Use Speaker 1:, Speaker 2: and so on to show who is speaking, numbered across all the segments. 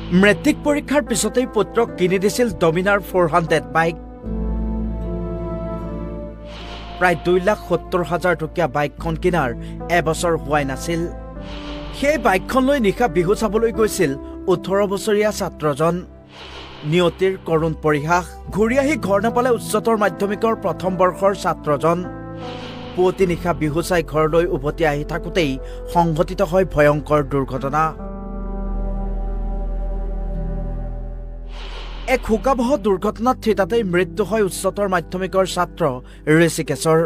Speaker 1: Matric পৰীক্ষাৰ পিছতেই পুত্ৰক কিনি দিছিল ডমিনাৰ 400 বাইক। প্ৰায় 2,70,000 টকীয়া বাইকখন কিনাৰ এবছৰ হোৱাই নাছিল। সেই বাইকখন লৈ নিশা বিহু চাবলৈ গৈছিল 18 বছৰীয়া ছাত্ৰজন। নিয়তিৰ কৰুণ পৰিহাস, ঘূৰি আহি ঘৰ নাপালে উচ্চতৰ মাধ্যমিকৰ প্ৰথম বৰ্ষৰ ছাত্ৰজন। পুৱতি নিশা বিহু চাই ঘৰলৈ উভতি আহি থাকোঁতেই সংঘটিত হয় ভয়ংকৰ দুৰ্ঘটনা। এক শোকাবহ দুৰ্ঘটনাত থিতাতেই মৃত্যু হয় উচ্চতৰ মাধ্যমিকৰ ছাত্ৰ ঋষিকেশৰ।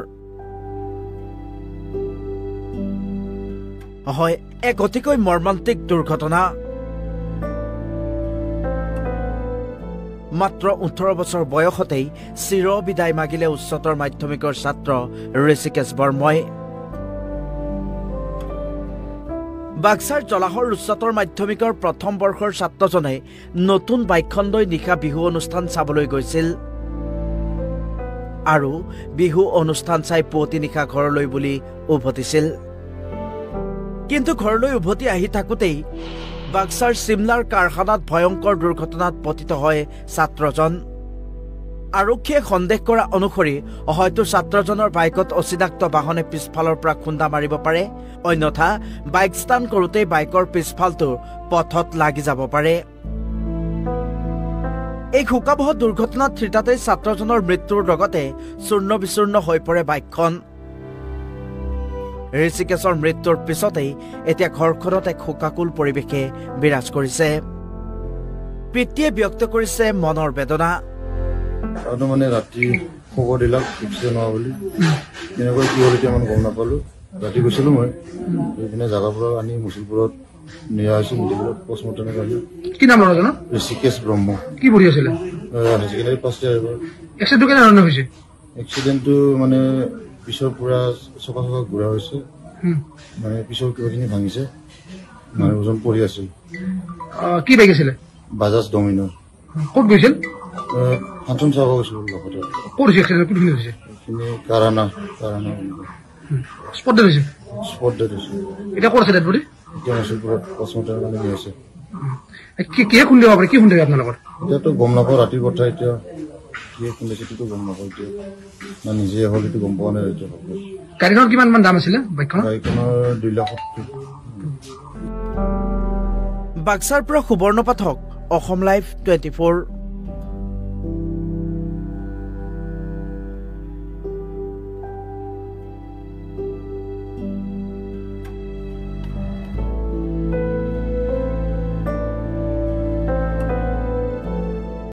Speaker 1: হয়, এক অতিকৈ মৰ্মান্তিক দুৰ্ঘটনা। মাত্ৰ 18 বছৰ বয়সতেই চিৰ বিদায় মাগিলে উচ্চতৰ মাধ্যমিকৰ ছাত্ৰ ঋষিকেশ বৰ্মই। বাক্সাৰ জলাহৰ উচ্চতৰ মাধ্যমিকৰ প্ৰথম বৰ্ষৰ ছাত্ৰজনে নতুন বাইকখন লৈ নিশা বিহু অনুষ্ঠান চাবলৈ গৈছিল আৰু বিহু অনুষ্ঠান চাই পুৱতি নিশা ঘৰলৈ বুলি উভতিছিল। কিন্তু ঘৰলৈ উভতি আহি থাকোঁতেই বাক্সাৰ চিমলাৰ কাৰখানাত ভয়ংকৰ দুৰ্ঘটনাত পতিত হয় ছাত্ৰজন। আৰক্ষীয়ে সন্দেহ কৰা অনুসৰি হয়তো ছাত্ৰজনৰ বাইকত অচিনাক্ত বাহনে পিছফালৰ পৰা খুন্দা মাৰিব পাৰে, অন্যথা বাইক ষ্টাণ্ড কৰোঁতেই বাইকৰ পিছফালটো পথত লাগি যাব পাৰে। এই শোকাবহ দুৰ্ঘটনাত থিতাতেই ছাত্ৰজনৰ মৃত্যুৰ লগতে চূৰ্ণ বিচূৰ্ণ হৈ পৰে বাইকখন। ঋষিকেশৰ মৃত্যুৰ পিছতেই এতিয়া ঘৰখনত এক শোকাকুল পৰিৱেশে বিৰাজ কৰিছে। পিতৃয়ে ব্যক্ত কৰিছে মনৰ বেদনা।
Speaker 2: মানে ৰাতি খবৰ দিলাক নোহোৱা বুলি, কেনেকৈ কি হ'ল এতিয়া মানে গম নাপালো। ৰাতি গৈছিলো মই, এইপিনে জেগাৰ পৰা আনি মুছলপুৰত নিয়া হৈছিল মেডিকেলত পষ্টমৰ্টেমৰ কাৰণে।
Speaker 3: কি নাম ল'ৰাজনৰ?
Speaker 2: ঋষিকেশ ব্ৰহ্ম। কি
Speaker 3: পঢ়ি আছিলে?
Speaker 2: হায়াৰ ছেকেণ্ডাৰী ফাৰ্ষ্ট ইয়াৰ এইবাৰ।
Speaker 3: এক্সিডেণ্টটো কেনেধৰণে হৈছে?
Speaker 2: এক্সিডেণ্টটো মানে পিছৰ পৰা চকা ঘূৰা হৈছে, মানে পিছৰ কিবাখিনি ভাঙিছে, মানে ওজন পৰি আছিল।
Speaker 3: কি বাইক আছিলে?
Speaker 2: বাজাজ ডমিনাৰ।
Speaker 3: ক'ত গৈছিল?
Speaker 2: ফাংচন চাব গৈছিলোঁ লগতে।
Speaker 3: ক'ত হৈছে এক্সিডেণ্ট? কোনখিনি হৈছে?
Speaker 2: এইখিনি কাৰানা
Speaker 3: স্পট ডেট হৈছে?
Speaker 2: স্পট ডেট হৈছে।
Speaker 3: এতিয়া ক'ত আছে ডেড বডি?
Speaker 2: এতিয়া মুছলপুৰত পষ্টমৰ্টেমৰ কাৰণে নি আছে।
Speaker 3: কিহে খুন্দিব পাৰে? কি খুন্দিব আপোনালোকৰ?
Speaker 2: এতিয়াতো গম নাপাওঁ, ৰাতিৰ কথা। এতিয়া কিহে খুন্দিছে সেইটো গম নাপাওঁ। এতিয়া না নিজে হ'ল সেইটো গম পোৱা নাই। এতিয়া
Speaker 3: গাড়ীখনৰ কিমান মান দাম আছিলে? বাইকখনৰ
Speaker 2: 2,70,000।
Speaker 1: বাক্সাৰ পৰা সুবৰ্ণ পাঠক, অসম লাইভ 24।